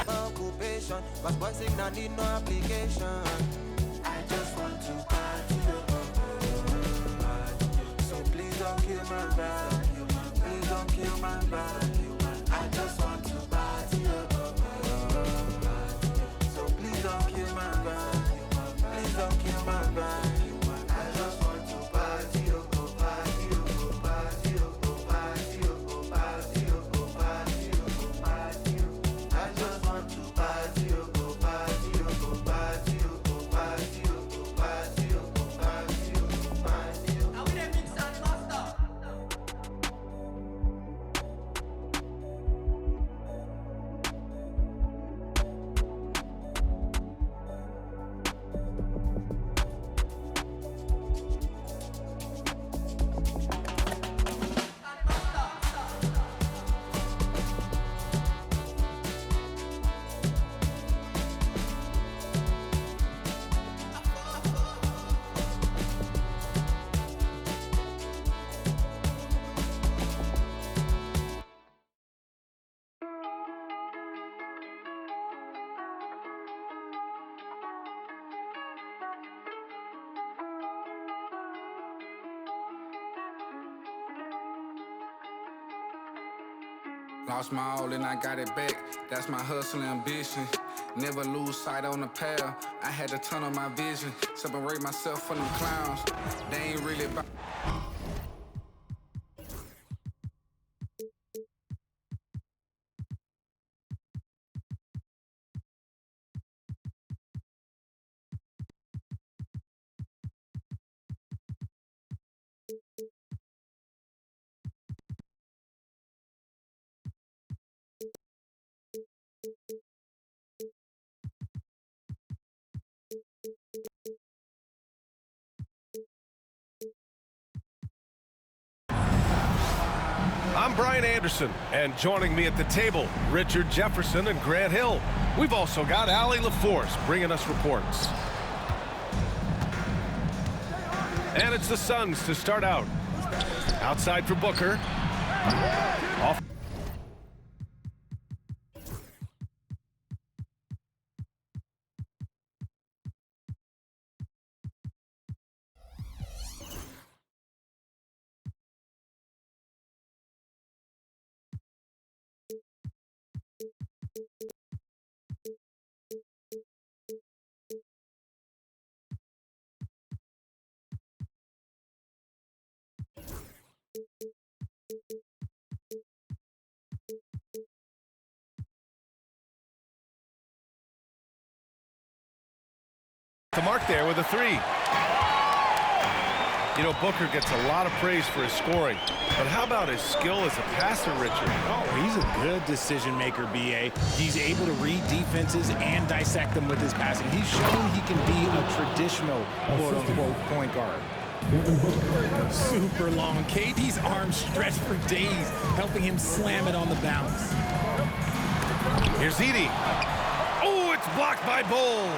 occupation, cause boys think I need no application. I just want to party, so please don't kill my vibe. Please don't kill my vibe. I just want to party, so please don't kill my vibe. Please don't kill my vibe. I just want to party, party, party, party, party, party, party. I just want to party, party, party, party, party, party, party. Now we dey mix and master. Lost my all and I got it back. That's my hustle and ambition. Never lose sight on the path. I had to tunnel my vision. Separate myself from them clowns. They ain't really about. I'm Brian Anderson, and joining me at the table, Richard Jefferson and Grant Hill. We've also got Allie LaForce bringing us reports. And it's the Suns to start out. Outside for Booker. Off. The mark there with a three. You know, Booker gets a lot of praise for his scoring, but how about his skill as a passer, Richard? Oh, he's a good decision maker, B.A. He's able to read defenses and dissect them with his passing. He's shown he can be a traditional quote-unquote point guard. Super long. KD's arms stretched for days, helping him slam it on the bounce. Here's Edey. Oh, it's blocked by Bull.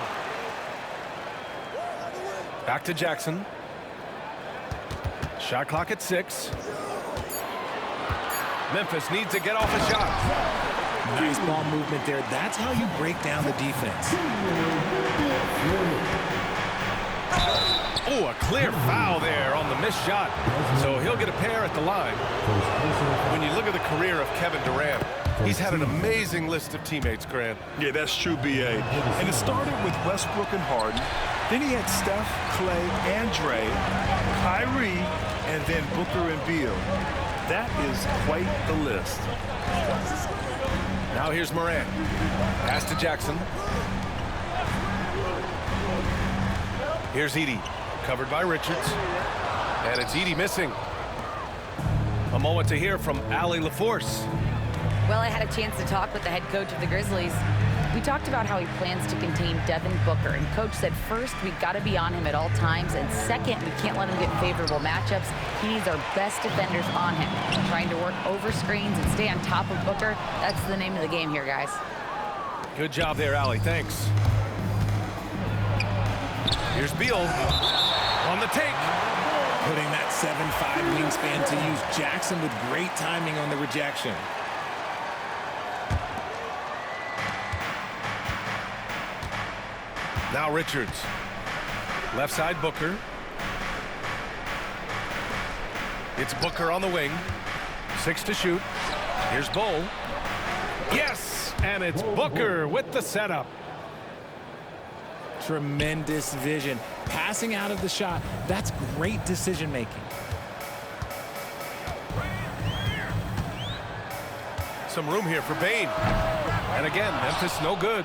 Back to Jackson. Shot clock at 6. Memphis needs to get off a shot. Nice ball movement there. That's how you break down the defense. Oh, a clear foul there on the missed shot. So he'll get a pair at the line. When you look at the career of Kevin Durant, he's had an amazing list of teammates, Grant. Yeah, that's true, B.A. And it started with Westbrook and Harden. Then he had Steph, Clay, and Dre, Kyrie, and then Booker and Beal. That is quite the list. Now here's Morant. Pass to Jackson. Here's Edey. Covered by Richards. And it's Edey missing. A moment to hear from Allie LaForce. Well, I had a chance to talk with the head coach of the Grizzlies. We talked about how he plans to contain Devin Booker, and Coach said first, we've got to be on him at all times, and second, we can't let him get favorable matchups. He needs our best defenders on him. Trying to work over screens and stay on top of Booker, that's the name of the game here, guys. Good job there, Allie. Thanks. Here's Beal on the take. Putting that 7'5" wingspan to use. Jackson with great timing on the rejection. Now Richards. Left side Booker. It's Booker on the wing. 6 to shoot. Here's Bull. Yes! And it's Booker with the setup. Tremendous vision. Passing out of the shot. That's great decision making. Some room here for Bane. And again, Memphis no good.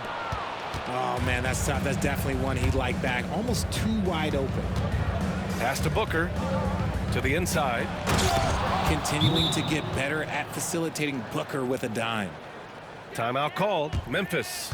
Oh, man, that's tough. That's definitely one he'd like back. Almost too wide open. Pass to Booker. To the inside. Continuing to get better at facilitating Booker with a dime. Timeout called. Memphis.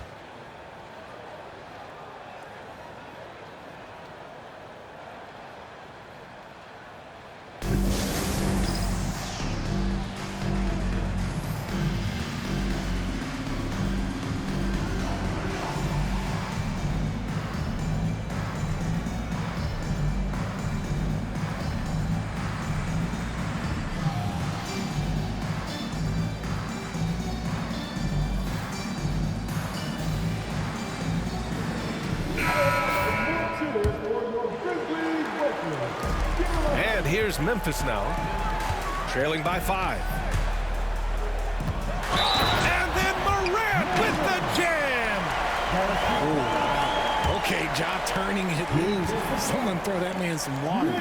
And here's Memphis now, trailing by 5. And then Morant with the jam. Ooh. Okay, Ja turning it loose. Someone throw that man some water.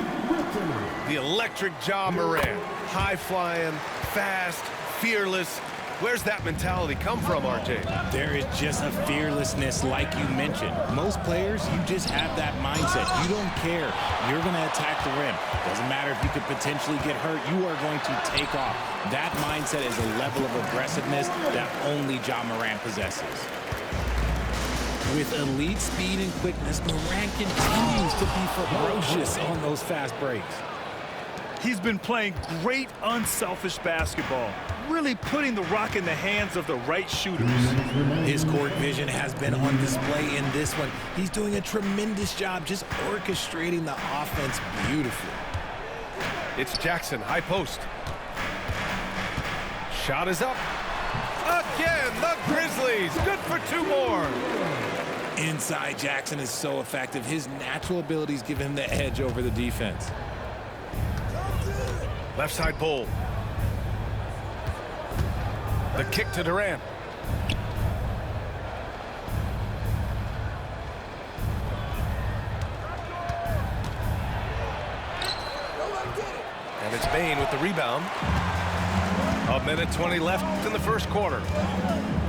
The electric Ja Morant. High-flying, fast, fearless. Where's that mentality come from, RJ? There is just a fearlessness like you mentioned. Most players, you just have that mindset. You don't care. You're going to attack the rim. Doesn't matter if you could potentially get hurt. You are going to take off. That mindset is a level of aggressiveness that only Ja Morant possesses. With elite speed and quickness, Morant continues to be ferocious on those fast breaks. He's been playing great unselfish basketball, really putting the rock in the hands of the right shooters. His court vision has been on display in this one. He's doing a tremendous job just orchestrating the offense beautifully. It's Jackson, high post. Shot is up. Again, the Grizzlies, good for 2 more. Inside Jackson is so effective. His natural abilities give him the edge over the defense. Left side Bull. The kick to Durant. And it's Bane with the rebound. 1:20 left in the first quarter.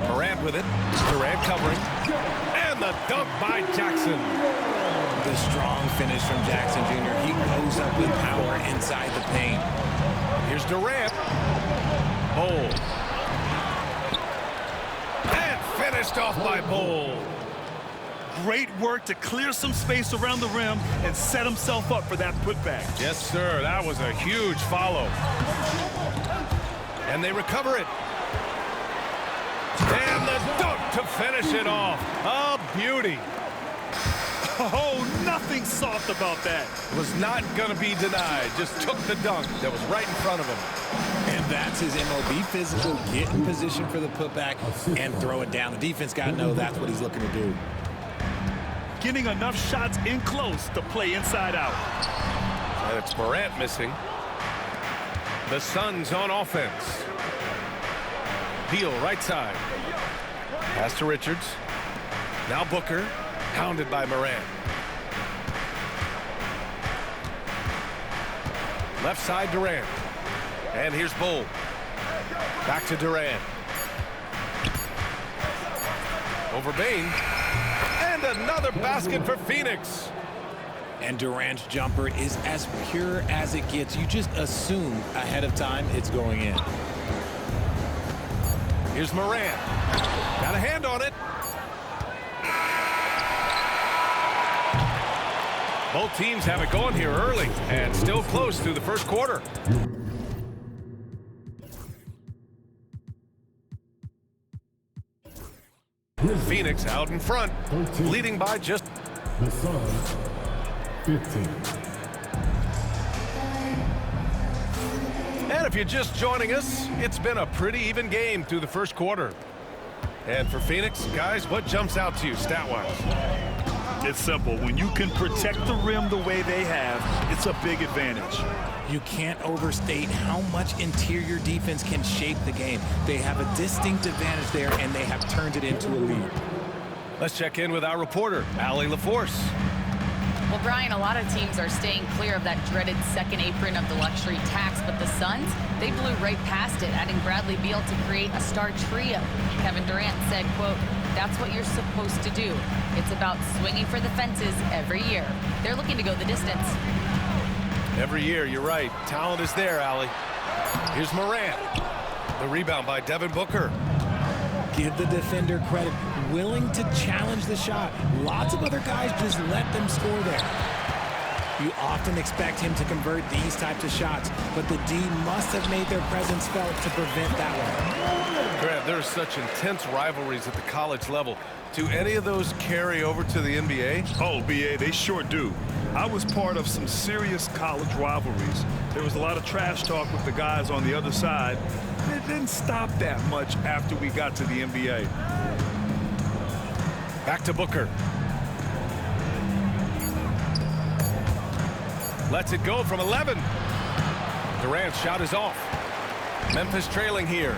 Morant with it. Durant covering. And the dunk by Jackson. The strong finish from Jackson Jr. He goes up with power inside the paint. Here's Durant. Bull. And finished off by Bull. Great work to clear some space around the rim and set himself up for that putback. Yes, sir. That was a huge follow. And they recover it. And the dunk to finish it off. A beauty. Oh, nothing soft about that. Was not going to be denied. Just took the dunk that was right in front of him. And that's his MOB physical. Get in position for the putback and throw it down. The defense got to know that's what he's looking to do. Getting enough shots in close to play inside out. And it's Morant missing. The Suns on offense. Beal right side. Pass to Richards. Now Booker. Pounded by Morant. Left side Durant. And here's Bull. Back to Durant. Over Bane. And another basket for Phoenix. And Durant's jumper is as pure as it gets. You just assume ahead of time it's going in. Here's Morant. Got a hand on it. Both teams have it going here early and still close through the first quarter. Phoenix out in front, leading by just the Suns 15. And if you're just joining us, it's been a pretty even game through the first quarter. And for Phoenix, guys, what jumps out to you stat-wise? It's simple. When you can protect the rim the way they have, it's a big advantage. You can't overstate how much interior defense can shape the game. They have a distinct advantage there, and they have turned it into a lead. Let's check in with our reporter, Allie LaForce. Well, Brian, a lot of teams are staying clear of that dreaded second apron of the luxury tax, but the Suns, they blew right past it, adding Bradley Beal to create a star trio. Kevin Durant said, quote, "That's what you're supposed to do. It's about swinging for the fences every year." They're looking to go the distance. Every year, you're right. Talent is there, Allie. Here's Morant. The rebound by Devin Booker. Give the defender credit, willing to challenge the shot. Lots of other guys just let them score there. You often expect him to convert these types of shots, but the D must have made their presence felt to prevent that one. Grant, there are such intense rivalries at the college level. Do any of those carry over to the NBA? Oh, BA, they sure do. I was part of some serious college rivalries. There was a lot of trash talk with the guys on the other side. It didn't stop that much after we got to the NBA. Back to Booker. Lets it go from 11. Durant's shot is off. Memphis trailing here.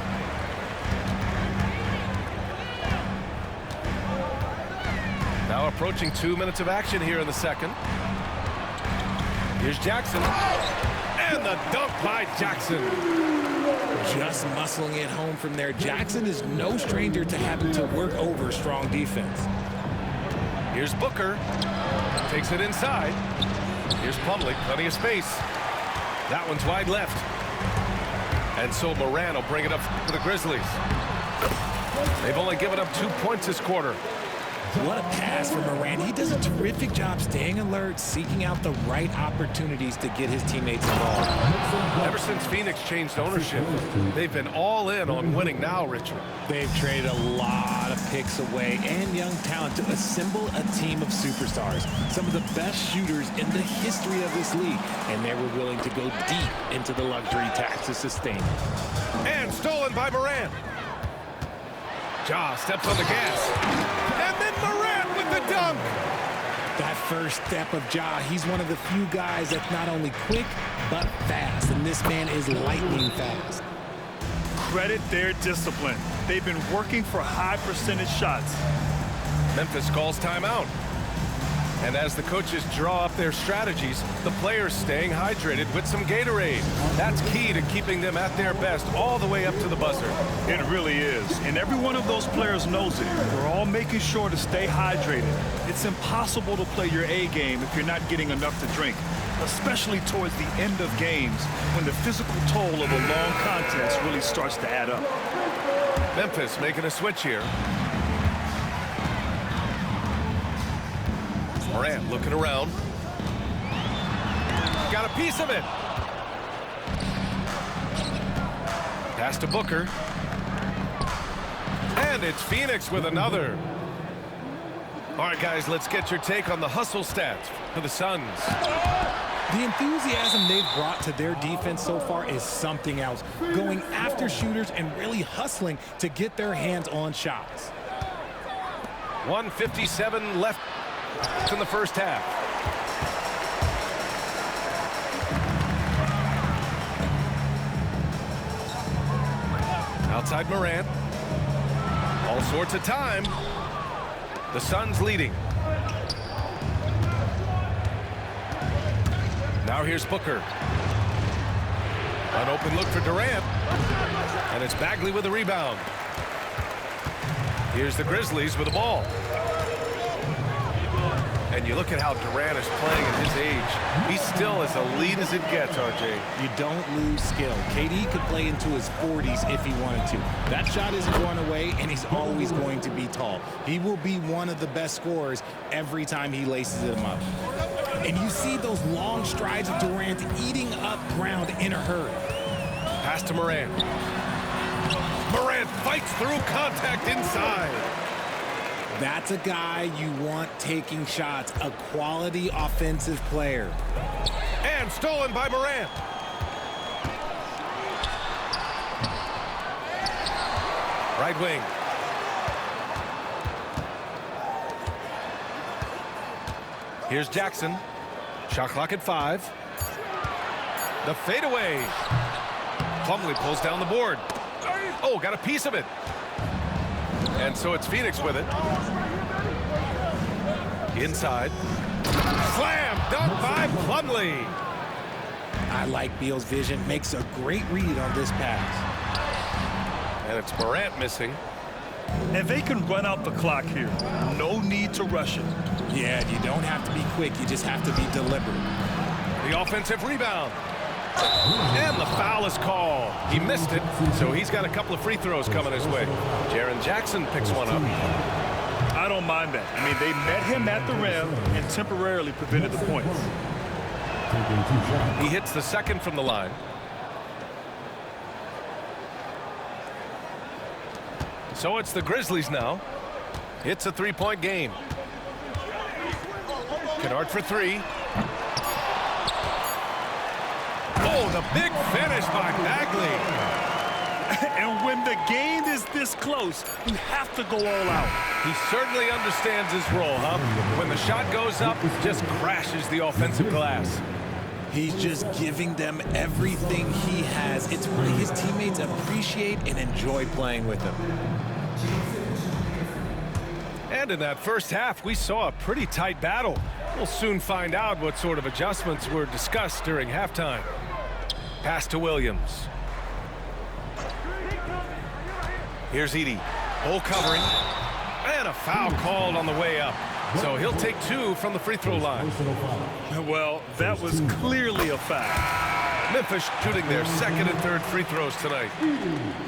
Now approaching 2 minutes of action here in the second. Here's Jackson. And the dunk by Jackson. Just muscling it home from there. Jackson is no stranger to having to work over strong defense. Here's Booker. Takes it inside. Here's Plumlee, plenty of space. That one's wide left. And so Morant will bring it up for the Grizzlies. They've only given up 2 points this quarter. What a pass from Morant. He does a terrific job staying alert, seeking out the right opportunities to get his teammates involved. Ever since Phoenix changed ownership, they've been all in on winning now, Richard. They've traded a lot of picks away and young talent to assemble a team of superstars. Some of the best shooters in the history of this league. And they were willing to go deep into the luxury tax to sustain it. And stolen by Morant. Ja steps on the gas. And then Morant with the dunk. That first step of Ja, he's one of the few guys that's not only quick, but fast. And this man is lightning fast. Credit their discipline. They've been working for high percentage shots. Memphis calls timeout. And as the coaches draw up their strategies, the players staying hydrated with some Gatorade. That's key to keeping them at their best all the way up to the buzzer. It really is. And every one of those players knows it. We're all making sure to stay hydrated. It's impossible to play your A game if you're not getting enough to drink, especially towards the end of games when the physical toll of a long contest really starts to add up. Memphis making a switch here. Morant looking around. Got a piece of it. Pass to Booker. And it's Phoenix with another. All right, guys, let's get your take on the hustle stats for the Suns. The enthusiasm they've brought to their defense so far is something else. Going after shooters and really hustling to get their hands on shots. 1:57 left in the first half. Outside Morant. All sorts of time. The Suns leading. Now here's Booker. An open look for Durant. And it's Bagley with the rebound. Here's the Grizzlies with the ball. And you look at how Durant is playing at his age. He's still as elite as it gets, RJ. You don't lose skill. KD could play into his 40s if he wanted to. That shot isn't going away, and he's always going to be tall. He will be one of the best scorers every time he laces them up. And you see those long strides of Durant eating up ground in a hurry. Pass to Morant. Morant fights through contact inside. That's a guy you want taking shots, a quality offensive player. And stolen by Morant. Right wing. Here's Jackson. Shot clock at 5. The fadeaway. Plumlee pulls down the board. Oh, got a piece of it. And so it's Phoenix with it. Inside. Slam! Dunk by Plumlee. I like Beal's vision. Makes a great read on this pass. And it's Morant missing. And they can run out the clock here. No need to rush it. Yeah, you don't have to be quick. You just have to be deliberate. The offensive rebound. And the foul is called. He missed it, so he's got a couple of free throws coming his way. Jaren Jackson picks one up. I don't mind that. I mean, they met him at the rim and temporarily prevented the points. He hits the second from the line. So it's the Grizzlies now. It's a three-point game. Kennard for 3. Oh, the big finish by Bagley. And when the game is this close, you have to go all out. He certainly understands his role, huh? When the shot goes up, just crashes the offensive glass. He's just giving them everything he has. It's why his teammates appreciate and enjoy playing with him. And in that first half, we saw a pretty tight battle. We'll soon find out what sort of adjustments were discussed during halftime. Pass to Williams. Here's Edey. Hole covering. And a foul called on the way up. So he'll take 2 from the free throw line. Well, that was clearly a foul. Memphis shooting their second and third free throws tonight.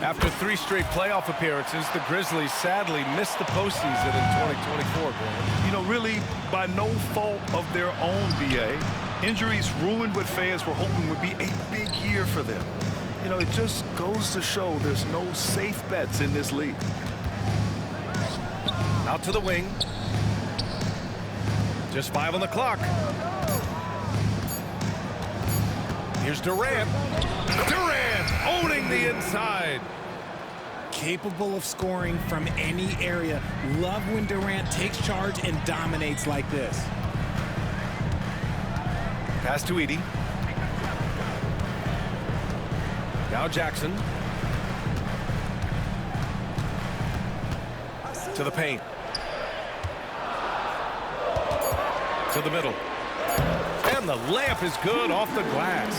After 3 straight playoff appearances, the Grizzlies sadly missed the postseason in 2024. You know, really, by no fault of their own, BA. Injuries ruined what fans were hoping would be a big year for them. You know, it just goes to show there's no safe bets in this league. Out to the wing. Just 5 on the clock. Here's Durant. Durant owning the inside. Capable of scoring from any area. Love when Durant takes charge and dominates like this. Pass to Edey. Now Jackson. To the paint. To the middle. And the layup is good off the glass.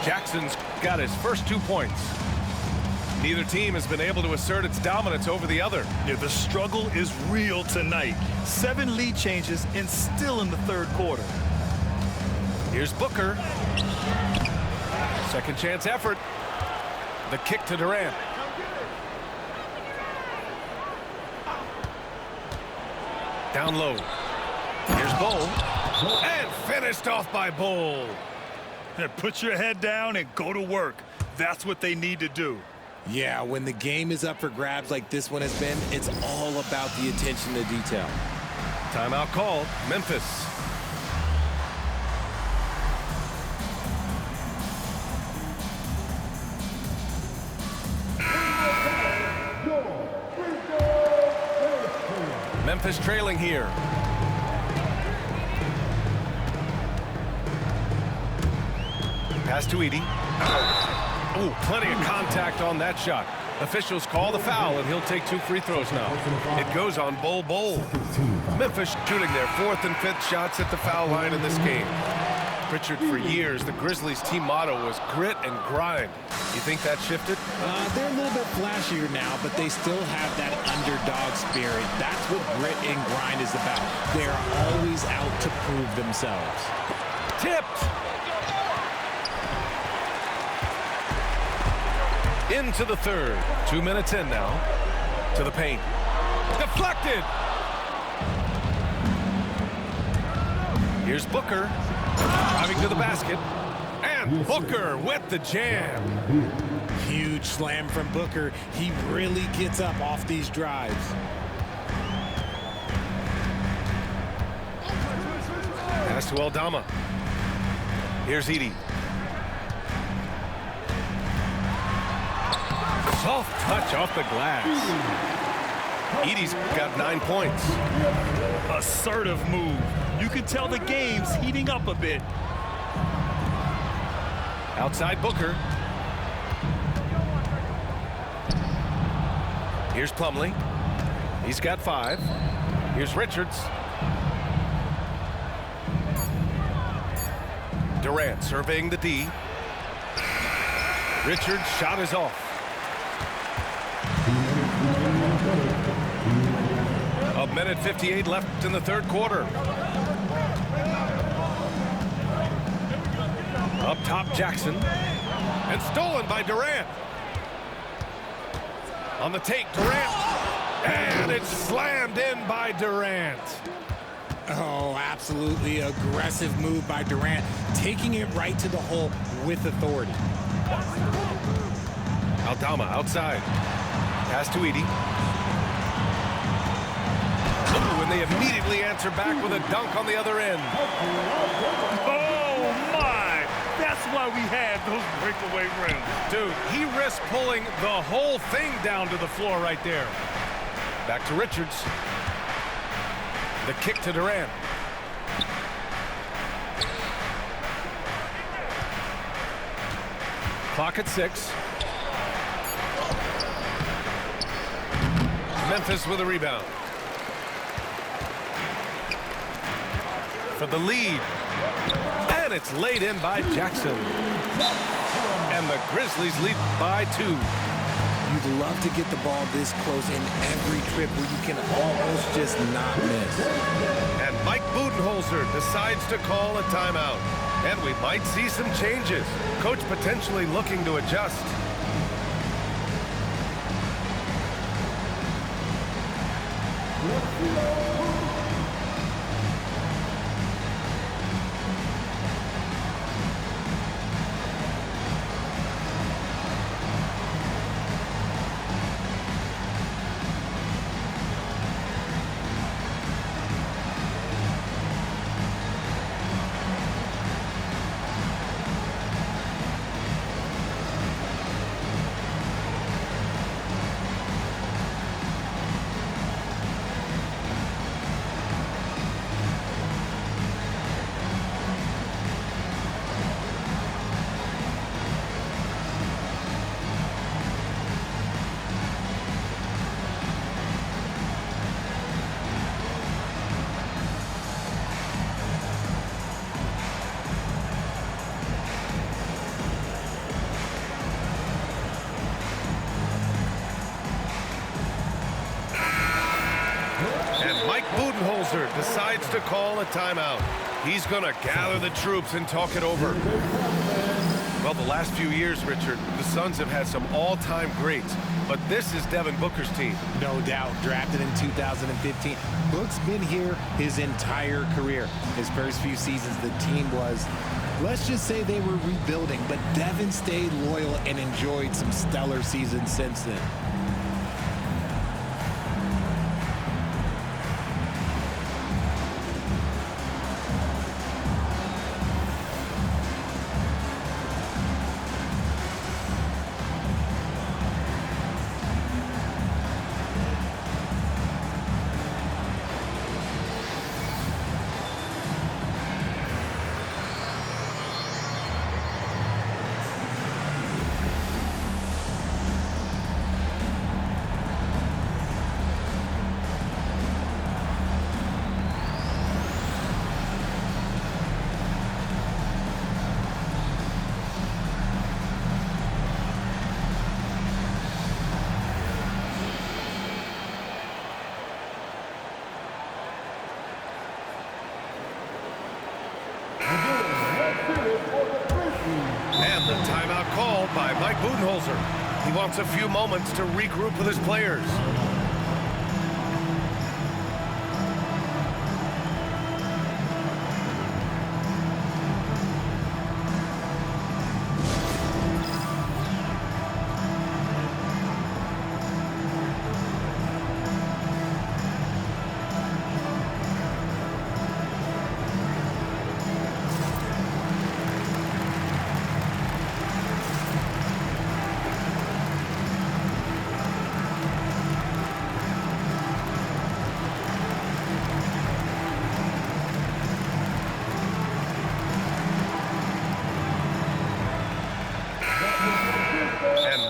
Jackson's got his first 2 points. Neither team has been able to assert its dominance over the other. Yeah, the struggle is real tonight. 7 lead changes and still in the third quarter. Here's Booker. Second chance effort. The kick to Durant. Down low. Here's Bol. And finished off by Bol. Put your head down and go to work. That's what they need to do. Yeah, when the game is up for grabs like this one has been, it's all about the attention to detail. Timeout called. Memphis. Memphis trailing here. Pass to Edey. Oh, plenty of contact on that shot. Officials call the foul, and he'll take 2 free throws now. It goes on Bol. Memphis shooting their 4th and 5th shots at the foul line in this game. Pritchard, for years, the Grizzlies' team motto was grit and grind. You think that shifted? They're a little bit flashier now, but they still have that underdog spirit. That's what grit and grind is about. They're always out to prove themselves. Tipped. Into the third. 2 minutes in now. To the paint. Deflected. Here's Booker. Driving to the basket. And Booker with the jam. Huge slam from Booker. He really gets up off these drives. Pass to Aldama. Here's Edey. Soft touch off the glass. Edey's got 9 points. Assertive move. You can tell the game's heating up a bit. Outside Booker. Here's Plumlee. He's got 5. Here's Richards. Durant surveying the D. Richards' shot is off. A minute 58 left in the third quarter. Up top, Jackson. And stolen by Durant. On the take, Durant. And it's slammed in by Durant. Oh, absolutely aggressive move by Durant, taking it right to the hole with authority. Aldama outside. Pass to Edey. Ooh, and they immediately answer back with a dunk on the other end. Oh, my! That's why we have those breakaway rims. Dude, he risked pulling the whole thing down to the floor right there. Back to Richards. The kick to Durant. Clock at 6. Memphis with a rebound. For the lead. And it's laid in by Jackson. And the Grizzlies lead by 2. You'd love to get the ball this close in every trip where you can almost just not miss. And Mike Budenholzer decides to call a timeout. And we might see some changes. Coach potentially looking to adjust. Mike Budenholzer decides to call a timeout. He's going to gather the troops and talk it over. Well, the last few years, Richard, the Suns have had some all-time greats, but this is Devin Booker's team. No doubt, drafted in 2015. Book's been here his entire career. His first few seasons, the team was, let's just say they were rebuilding, but Devin stayed loyal and enjoyed some stellar seasons since then. And the timeout called by Mike Budenholzer. He wants a few moments to regroup with his players.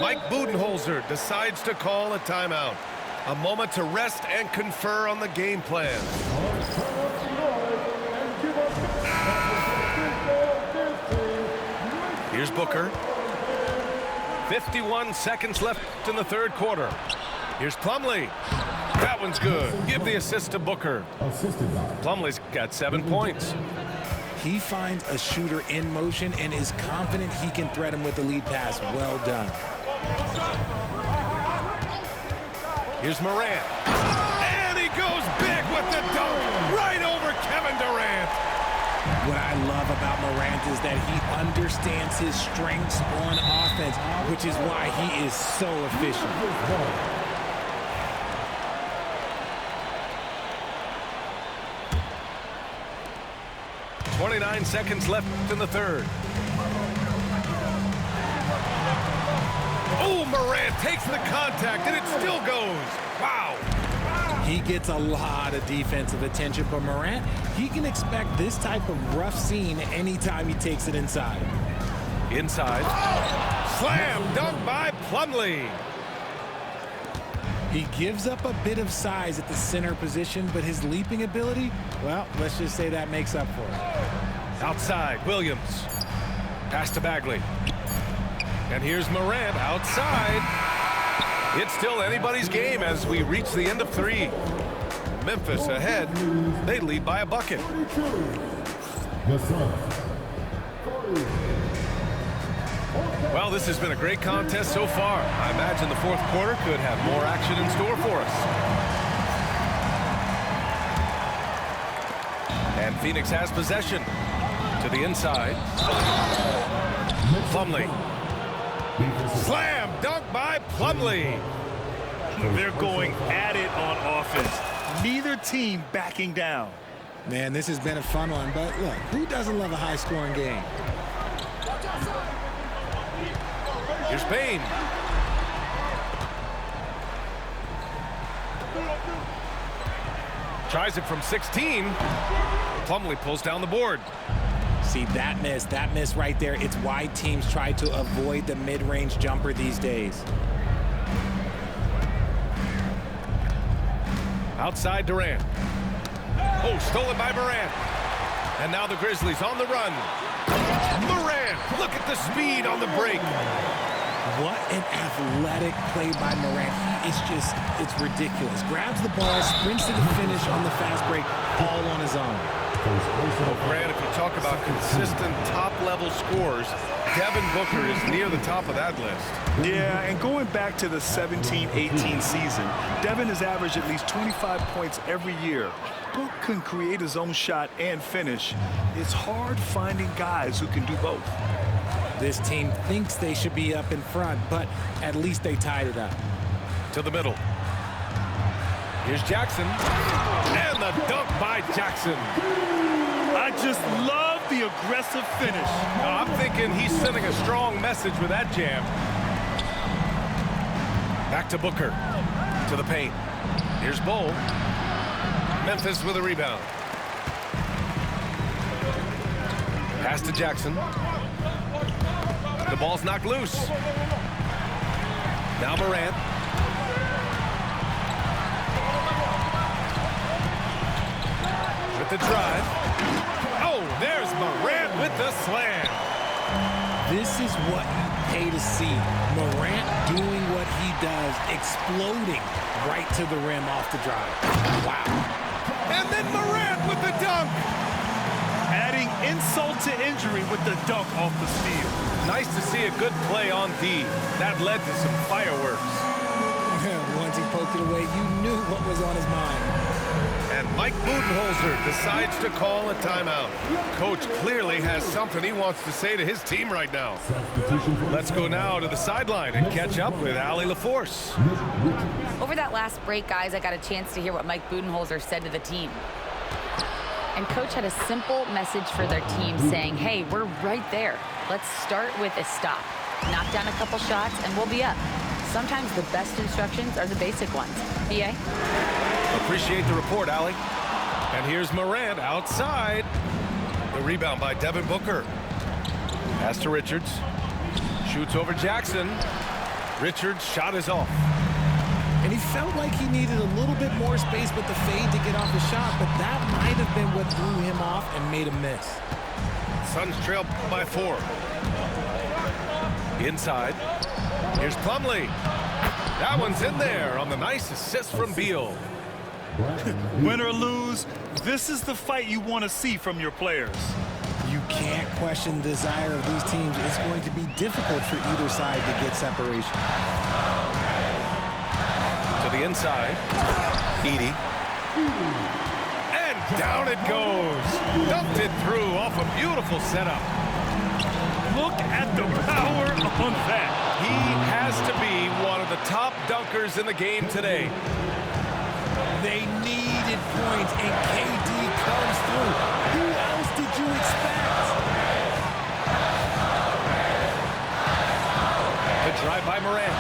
Mike Budenholzer decides to call a timeout. A moment to rest and confer on the game plan. Here's Booker. 51 seconds left in the third quarter. Here's Plumlee. That one's good. Give the assist to Booker. Plumlee's got 7 points. He finds a shooter in motion and is confident he can threat him with the lead pass. Well done. Here's Morant. And he goes big with the dunk right over Kevin Durant. What I love about Morant is that he understands his strengths on offense, which is why he is so efficient. 29 seconds left in the third. Oh, Morant takes the contact, and it still goes. Wow. He gets a lot of defensive attention from Morant. He can expect this type of rough scene anytime he takes it inside. Inside. Slam dunk by Plumlee. He gives up a bit of size at the center position, but his leaping ability, well, let's just say that makes up for it. Outside, Williams. Pass to Bagley. And here's Morant outside. It's still anybody's game as we reach the end of 3. Memphis ahead. They lead by a bucket. Well, this has been a great contest so far. I imagine the fourth quarter could have more action in store for us. And Phoenix has possession. To the inside. Plumlee. Slam dunk by Plumlee. They're going at it on offense. Neither team backing down. Man, this has been a fun one, but look, who doesn't love a high-scoring game? Here's Payne. Tries it from 16. Plumlee pulls down the board. See, that miss right there. It's why teams try to avoid the mid-range jumper these days. Outside Durant. Oh, stolen by Morant. And now the Grizzlies on the run. Morant, look at the speed on the break. What an athletic play by Morant. He is just, it's ridiculous. Grabs the ball, sprints to the finish on the fast break, all on his own. Grant, if you talk about consistent top-level scores, Devin Booker is near the top of that list. Yeah, and going back to the 17-18 season, Devin has averaged at least 25 points every year. Book can create his own shot and finish. It's hard finding guys who can do both. This team thinks they should be up in front, but at least they tied it up. To the middle. Here's Jackson. And the dunk by Jackson. I just love the aggressive finish. I'm thinking he's sending a strong message with that jam. Back to Booker. To the paint. Here's Bull. Memphis with a rebound. Pass to Jackson. The ball's knocked loose. Now Morant. With the drive. Oh, there's Morant with the slam. This is what you pay to see. Morant doing what he does, exploding right to the rim off the drive. Wow. And then Morant with the dunk. Adding insult to injury with the dunk off the steal. Nice to see a good play on D. That led to some fireworks. Once he poked it away, you knew what was on his mind. And Mike Budenholzer decides to call a timeout. Coach clearly has something he wants to say to his team right now. Let's go now to the sideline and catch up with Allie LaForce. Over that last break, guys, I got a chance to hear what Mike Budenholzer said to the team. And Coach had a simple message for their team saying, hey, we're right there. Let's start with a stop. Knock down a couple shots, and we'll be up. Sometimes the best instructions are the basic ones. BA? Appreciate the report, Allie. And here's Morant outside. The rebound by Devin Booker. Pass to Richards. Shoots over Jackson. Richards' shot is off. And he felt like he needed a little bit more space with the fade to get off the shot, but that might have been what threw him off and made him miss. Suns trail by 4. Inside. Here's Plumlee. That one's in there on the nice assist from Beal. Win or lose, this is the fight you want to see from your players. You can't question the desire of these teams. It's going to be difficult for either side to get separation. To the inside. Edey. And down it goes. Dumped it through off a beautiful setup. Look at the power on that. He has to be one of the top dunkers in the game today. They needed points, and KD comes through. Who else did you expect? Good drive by Morant.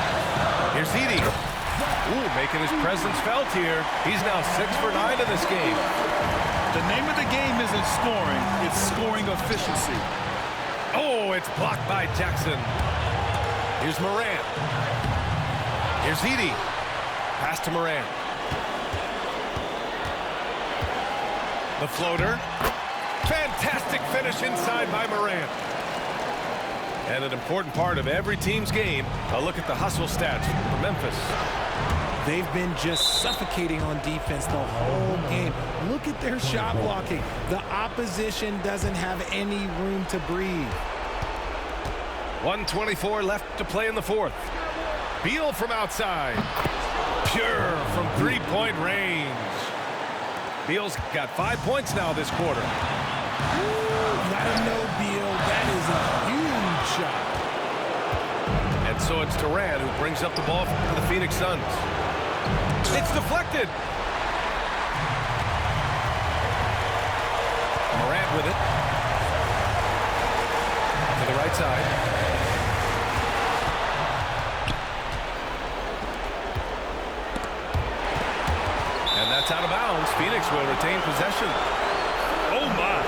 Here's Edey. Ooh, making his presence felt here. He's now 6 for 9 in this game. The name of the game isn't scoring, it's scoring efficiency. Oh, it's blocked by Jackson. Here's Morant. Here's Edey. Pass to Morant. The floater. Fantastic finish inside by Morant. And an important part of every team's game, a look at the hustle stats for Memphis. They've been just suffocating on defense the whole game. Look at their shot blocking. The opposition doesn't have any room to breathe. 1:24 left to play in the 4th. Beal from outside. Pure from three-point range. Beal's got 5 points now this quarter. Gotta know, Beal, that is a huge shot. And so it's Durant who brings up the ball for the Phoenix Suns. It's deflected. Morant with it. To the right side. And that's out of bounds. Phoenix will retain possession. Oh my,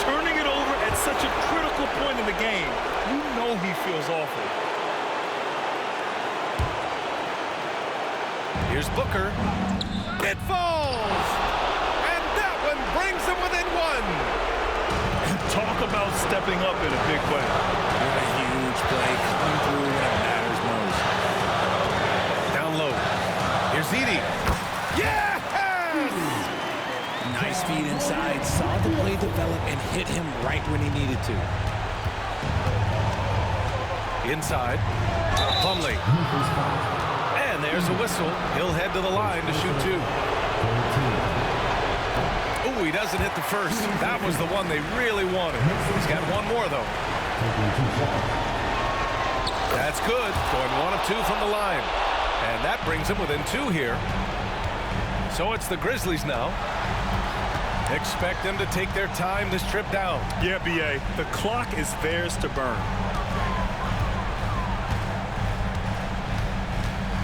turning it over at such a critical point in the game. You know he feels awful. Here's Booker. It falls! And that one brings them within 1. Talk about stepping up in a big way. What a huge play coming through when it matters most. Down low. Here's Edey. Yes! Nice feed inside. Saw the play develop and hit him right when he needed to. Inside. Plumlee. And there's a whistle. He'll head to the line to shoot 2. Ooh, he doesn't hit the first. That was the one they really wanted. He's got one more, though. That's good. Going 1 of 2 from the line. And that brings him within 2 here. So it's the Grizzlies now. Expect them to take their time this trip down. Yeah, B.A., the clock is theirs to burn.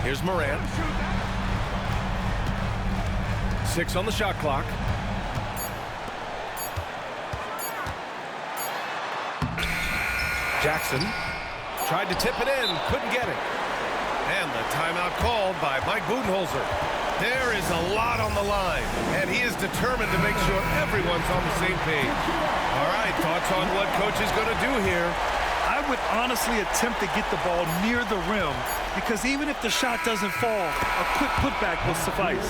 Here's Morant. 6 on the shot clock. Jackson tried to tip it in, couldn't get it. And the timeout called by Mike Budenholzer. There is a lot on the line, and he is determined to make sure everyone's on the same page. All right, thoughts on what coach is going to do here? I would honestly attempt to get the ball near the rim because even if the shot doesn't fall, a quick putback will suffice.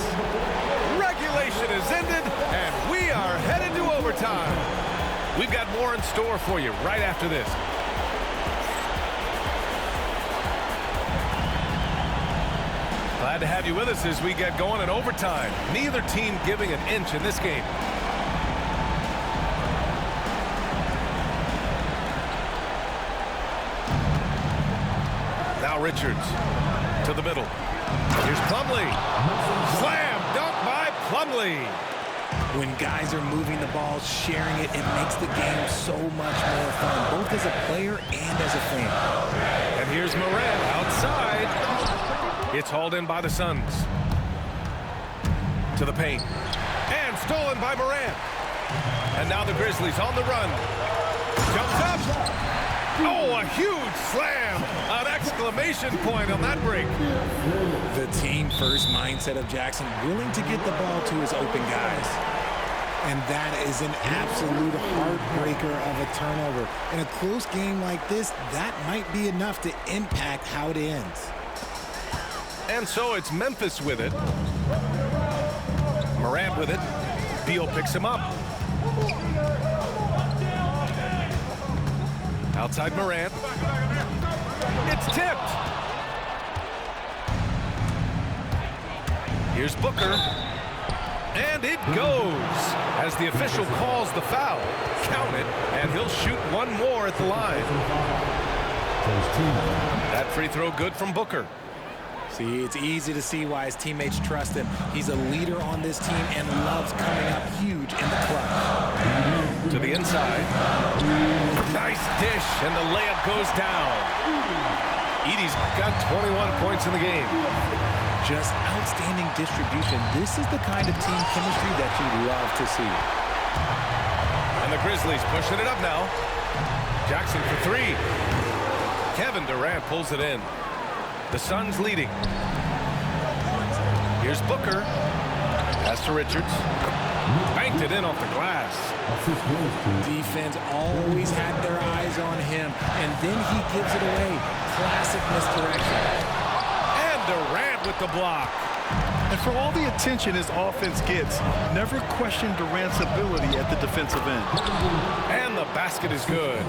Regulation is ended, and we are headed to overtime. We've got more in store for you right after this. Glad to have you with us as we get going in overtime. Neither team giving an inch in this game. Now Richards to the middle. Here's Plumlee. Slam dunk by Plumlee. When guys are moving the ball, sharing it, it makes the game so much more fun, both as a player and as a fan. And here's Morant outside. It's hauled in by the Suns. To the paint. And stolen by Morant. And now the Grizzlies on the run. Jumps up. Oh, a huge slam! An exclamation point on that break. The team-first mindset of Jackson, willing to get the ball to his open guys. And that is an absolute heartbreaker of a turnover. In a close game like this, that might be enough to impact how it ends. And so it's Memphis with it. Morant with it. Beal picks him up. Outside Morant. It's tipped. Here's Booker. And it goes. As the official calls the foul, count it, and he'll shoot one more at the line. That free throw good from Booker. See, it's easy to see why his teammates trust him. He's a leader on this team and loves coming up huge in the clutch. To the inside. Nice dish, and the layup goes down. Edey's got 21 points in the game. Just outstanding distribution. This is the kind of team chemistry that you love to see. And the Grizzlies pushing it up now. Jackson for three. Kevin Durant pulls it in. The Suns leading. Here's Booker. Pass to Richards. Banked it in off the glass. Defense always had their eyes on him, and then he gives it away. Classic misdirection. And Durant with the block. And for all the attention his offense gets, never question Durant's ability at the defensive end. And the basket is good.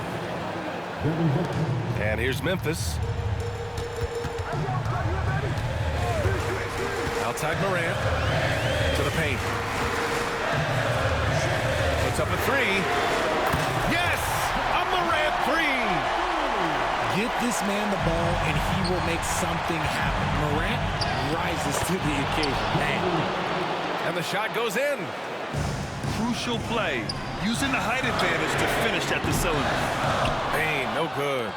And here's Memphis. Outside Morant. To the paint. Puts up a three. Yes! A Morant three! Get this man the ball, and he will make something happen. Morant rises to the occasion. Man. And the shot goes in. Crucial play, using the height advantage to finish at the cylinder. Bane, no good.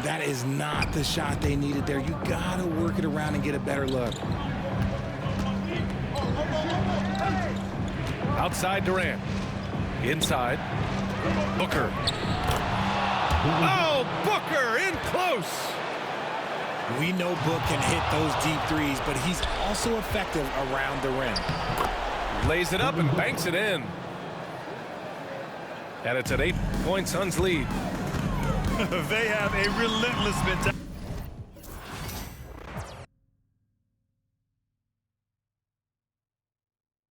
That is not the shot they needed there. You got to work it around and get a better look. Outside Durant. Inside. Booker. Oh, Booker in close. We know Book can hit those deep threes, but he's also effective around the rim. Lays it up and banks it in. And it's an 8-point Suns lead. They have a relentless mentality.